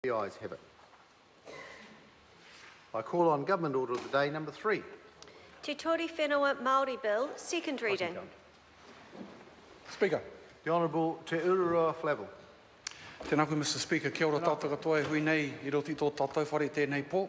The ayes have it. I call on Government Order of the Day number 3. Te Ture Whenua Māori Bill, second reading. Speaker. The Honourable Te Ururua Flavel. Tēnā koe, Mr. Speaker. Kia ora tātou katoa e hui nei I roti tō tātou whare tēnei pō.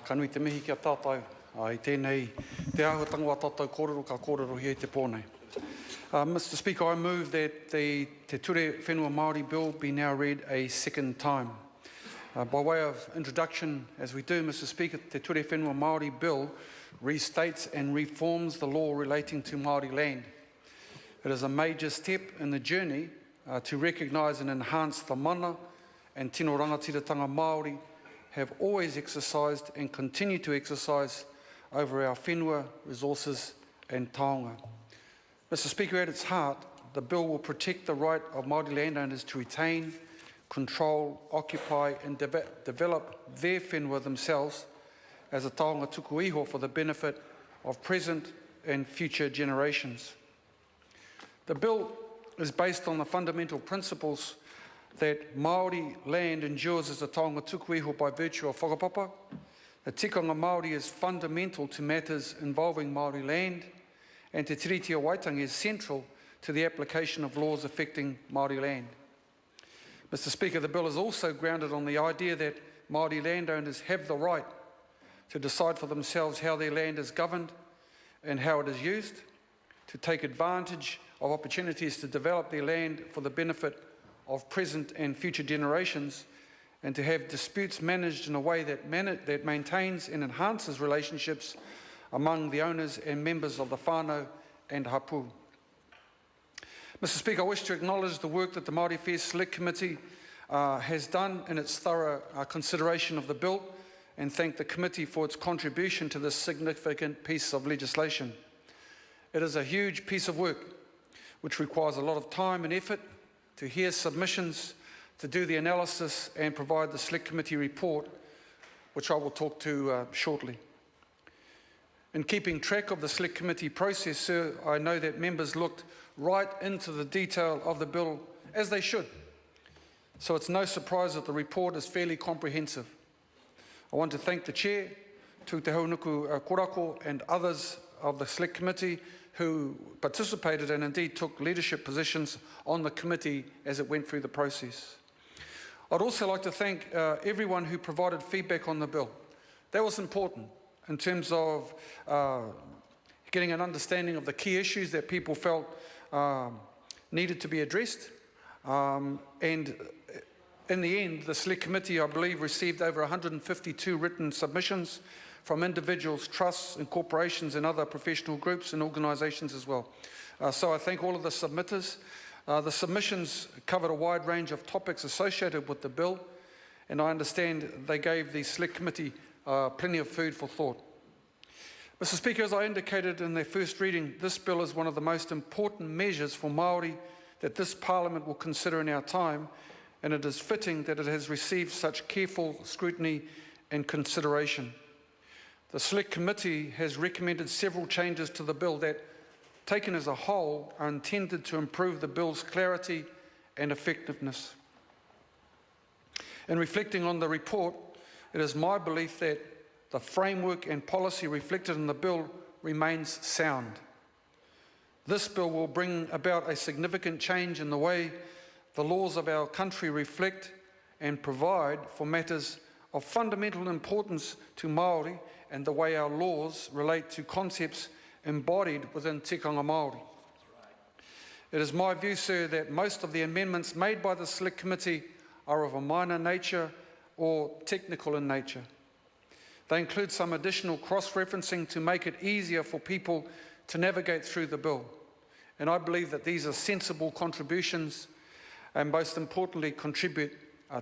Ka nui te mihi kia tātou I tēnei te āhuatanga a tātou kōrero ka kōrero hi te pōnei. Mr. Speaker, I move that the Te Ture Whenua Māori Bill be now read a second time. By way of introduction, as we do, Mr. Speaker, Te Ture Whenua Māori Bill restates and reforms the law relating to Māori land. It is a major step in the journey to recognise and enhance the mana and tino rangatiratanga Māori have always exercised and continue to exercise over our whenua, resources and taonga. Mr. Speaker, at its heart, the bill will protect the right of Māori landowners to retain, control, occupy and develop their whenua themselves as a taonga tuku iho for the benefit of present and future generations. The bill is based on the fundamental principles that Māori land endures as a taonga tuku iho by virtue of whakapapa. The tikanga Māori is fundamental to matters involving Māori land, and Te Tiritia Waitangi is central to the application of laws affecting Māori land. Mr. Speaker, the bill is also grounded on the idea that Māori landowners have the right to decide for themselves how their land is governed and how it is used, to take advantage of opportunities to develop their land for the benefit of present and future generations, and to have disputes managed in a way that maintains and enhances relationships among the owners and members of the whānau and hapu. Mr. Speaker, I wish to acknowledge the work that the Māori Affairs Select Committee has done in its thorough consideration of the bill, and thank the committee for its contribution to this significant piece of legislation. It is a huge piece of work which requires a lot of time and effort to hear submissions, to do the analysis and provide the Select Committee report, which I will talk to shortly. In keeping track of the Select Committee process, sir, I know that members looked right into the detail of the bill, as they should. So it's no surprise that the report is fairly comprehensive. I want to thank the Chair, Tū Te Haunuku Korako, and others of the Select Committee who participated and indeed took leadership positions on the committee as it went through the process. I'd also like to thank everyone who provided feedback on the bill. That was important in terms of getting an understanding of the key issues that people felt needed to be addressed. And in the end, the Select Committee, I believe, received over 152 written submissions from individuals, trusts and corporations and other professional groups and organisations as well. So I thank all of the submitters. The submissions covered a wide range of topics associated with the bill, and I understand they gave the Select Committee plenty of food for thought. Mr. Speaker, as I indicated in their first reading, this bill is one of the most important measures for Māori that this Parliament will consider in our time, and it is fitting that it has received such careful scrutiny and consideration. The Select Committee has recommended several changes to the bill that, taken as a whole, are intended to improve the bill's clarity and effectiveness. In reflecting on the report, it is my belief that the framework and policy reflected in the bill remains sound. This bill will bring about a significant change in the way the laws of our country reflect and provide for matters of fundamental importance to Māori and the way our laws relate to concepts embodied within tikanga Māori. It is my view, sir, that most of the amendments made by the Select Committee are of a minor nature or technical in nature. They include some additional cross-referencing to make it easier for people to navigate through the bill. And I believe that these are sensible contributions and, most importantly, contribute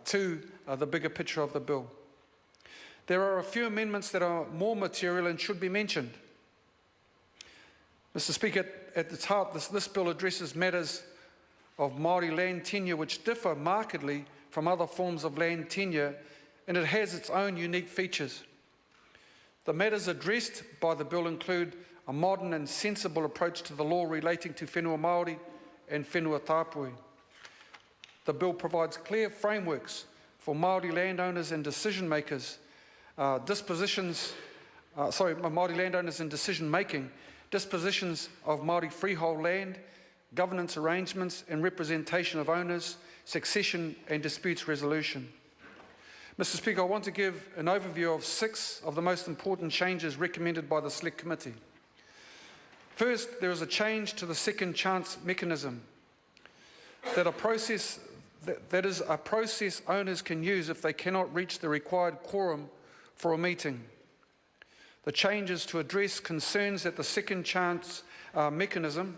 to the bigger picture of the bill. There are a few amendments that are more material and should be mentioned. Mr. Speaker, at its heart, this bill addresses matters of Māori land tenure which differ markedly from other forms of land tenure, and it has its own unique features. The matters addressed by the bill include a modern and sensible approach to the law relating to whenua Māori and whenua Tāpui. The bill provides clear frameworks for Māori landowners and decision makers, Māori landowners and decision making, dispositions of Māori freehold land, governance arrangements and representation of owners, succession and disputes resolution. Mr. Speaker, I want to give an overview of 6 of the most important changes recommended by the Select Committee. First, there is a change to the second chance mechanism, that is a process owners can use if they cannot reach the required quorum for a meeting. The change is to address concerns that the second chance mechanism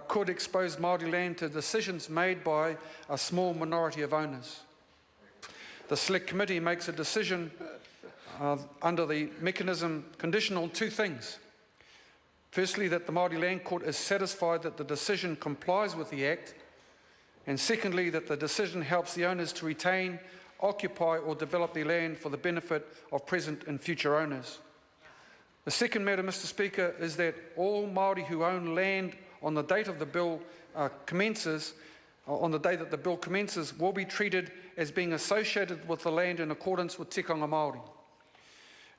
could expose Māori land to decisions made by a small minority of owners. The Select Committee makes a decision under the mechanism conditional on 2 things. Firstly, that the Māori Land Court is satisfied that the decision complies with the Act, and secondly, that the decision helps the owners to retain, occupy or develop their land for the benefit of present and future owners. The second matter, Mr. Speaker, is that all Māori who own land on the date of the bill commences, will be treated as being associated with the land in accordance with tikanga Māori.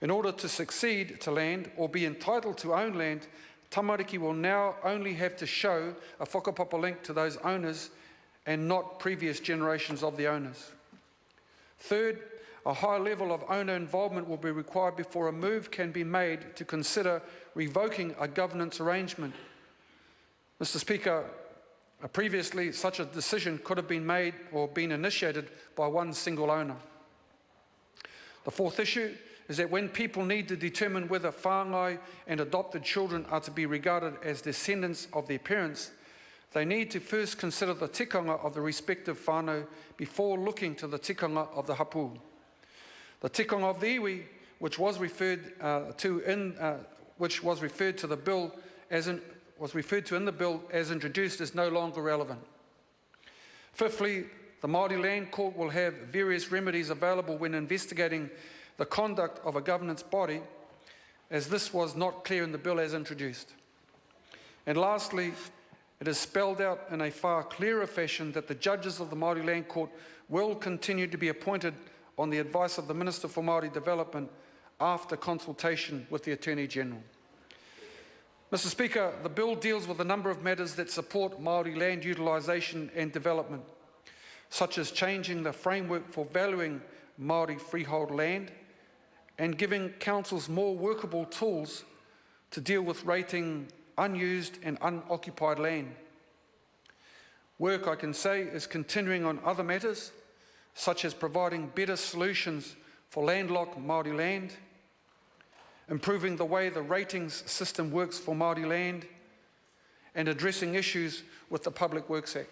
In order to succeed to land or be entitled to own land, tamariki will now only have to show a whakapapa link to those owners and not previous generations of the owners. Third, a high level of owner involvement will be required before a move can be made to consider revoking a governance arrangement. Mr. Speaker, previously such a decision could have been made or been initiated by one single owner. The fourth issue is that when people need to determine whether whāngai and adopted children are to be regarded as descendants of their parents, they need to first consider the tikanga of the respective whānau before looking to the tikanga of the hapu. The tikanga of the iwi, which was referred to in the bill as introduced, is no longer relevant. Fifthly, the Māori Land Court will have various remedies available when investigating the conduct of a governance body, as this was not clear in the bill as introduced. And lastly, it is spelled out in a far clearer fashion that the judges of the Māori Land Court will continue to be appointed on the advice of the Minister for Māori Development after consultation with the Attorney-General. Mr. Speaker, the bill deals with a number of matters that support Māori land utilisation and development, such as changing the framework for valuing Māori freehold land and giving councils more workable tools to deal with rating unused and unoccupied land. Work, I can say, is continuing on other matters, such as providing better solutions for landlocked Māori land, improving the way the ratings system works for Māori land, and addressing issues with the Public Works Act.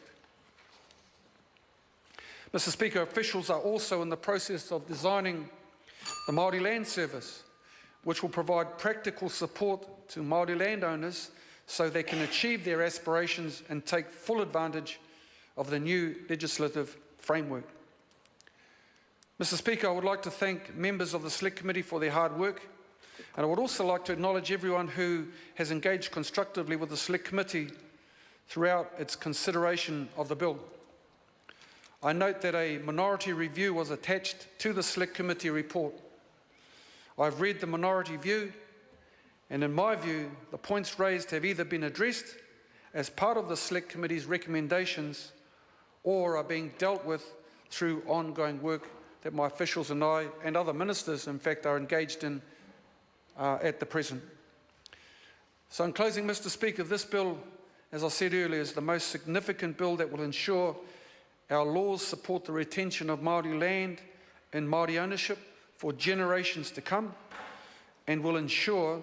Mr. Speaker, officials are also in the process of designing the Māori Land Service, which will provide practical support to Māori landowners so they can achieve their aspirations and take full advantage of the new legislative framework. Mr. Speaker, I would like to thank members of the Select Committee for their hard work, and I would also like to acknowledge everyone who has engaged constructively with the Select Committee throughout its consideration of the bill. I note that a minority review was attached to the Select Committee report. I've read the minority view, and in my view, the points raised have either been addressed as part of the Select Committee's recommendations or are being dealt with through ongoing work that my officials and I and other ministers, in fact, are engaged in at the present. So in closing, Mr. Speaker, this bill, as I said earlier, is the most significant bill that will ensure our laws support the retention of Māori land and Māori ownership for generations to come, and will ensure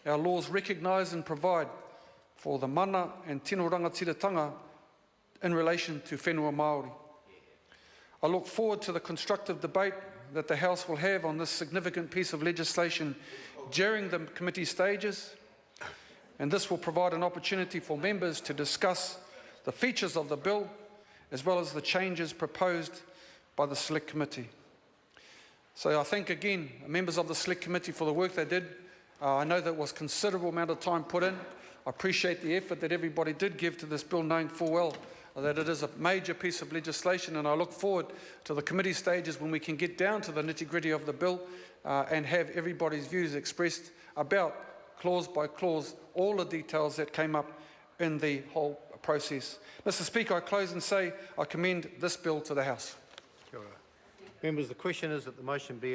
our laws recognise and provide for the mana and tino rangatiratanga in relation to whenua Māori. I look forward to the constructive debate that the House will have on this significant piece of legislation during the committee stages, and this will provide an opportunity for members to discuss the features of the bill as well as the changes proposed by the Select Committee. So I thank again members of the Select Committee for the work they did. I know there was considerable amount of time put in. I appreciate the effort that everybody did give to this bill, knowing full well that it is a major piece of legislation, and I look forward to the committee stages when we can get down to the nitty-gritty of the bill and have everybody's views expressed about, clause by clause, all the details that came up in the whole process. Mr. Speaker, I close and say I commend this bill to the House. Members, the question is that the motion be